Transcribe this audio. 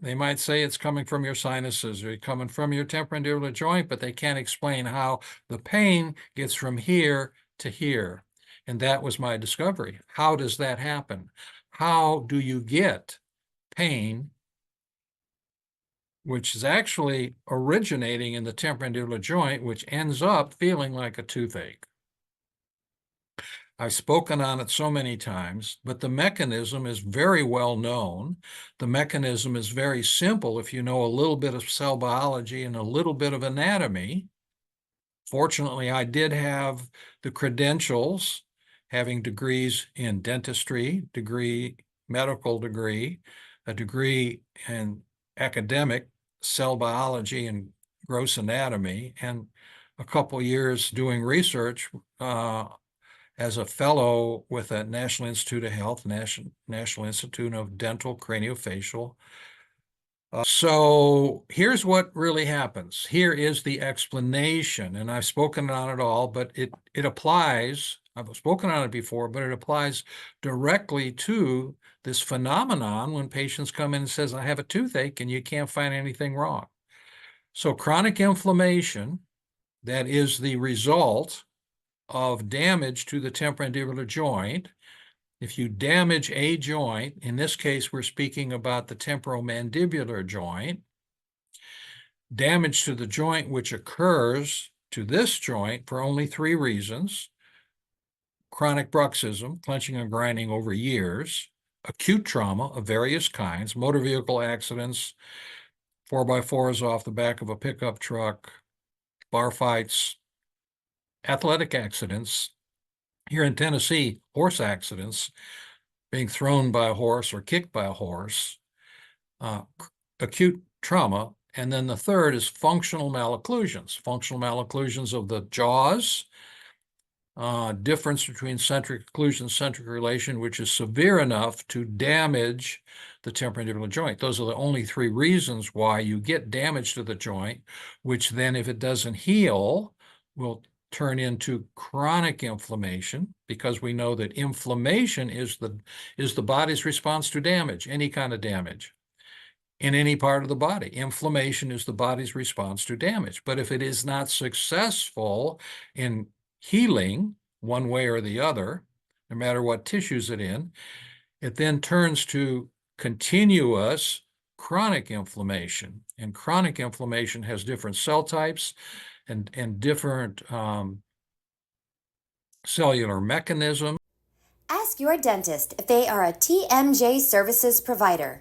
they might say it's coming from your sinuses or coming from your temporomandibular joint, but they can't explain how the pain gets from here to here. And that was my discovery. How does that happen? How do you get pain, which is actually originating in the temporomandibular joint, which ends up feeling like a toothache? I've spoken on it so many times, but the mechanism is very well known. The mechanism is very simple if you know a little bit of cell biology and a little bit of anatomy. Fortunately, I did have the credentials, having degrees in dentistry, medical degree, a degree in academic cell biology and gross anatomy, and a couple years doing research as a fellow with the National Institute of Health, National Institute of Dental Craniofacial. So here's what really happens. Here is the explanation, and I've spoken on it all, but it applies. I've spoken on it before, but it applies directly to this phenomenon when patients come in and says, I have a toothache, and you can't find anything wrong. So chronic inflammation, that is the result of damage to the temporomandibular joint. If you damage a joint, in this case, we're speaking about the temporomandibular joint, damage to the joint which occurs to this joint for only 3 reasons: chronic bruxism, clenching and grinding over years, acute trauma of various kinds, motor vehicle accidents, 4x4s off the back of a pickup truck, bar fights, athletic accidents. Here in Tennessee, horse accidents, being thrown by a horse or kicked by a horse, acute trauma. And then the third is functional malocclusions of the jaws, difference between centric occlusion, centric relation, which is severe enough to damage the temporomandibular joint. Those are the only 3 reasons why you get damage to the joint, which then, if it doesn't heal, will turn into chronic inflammation, because we know that inflammation is the body's response to damage, any kind of damage in any part of the body. Inflammation is the body's response to damage. But if it is not successful in healing one way or the other, no matter what tissues it's in, it then turns to continuous chronic inflammation. And chronic inflammation has different cell types and different cellular mechanisms. Ask your dentist if they are a TMJ Services provider.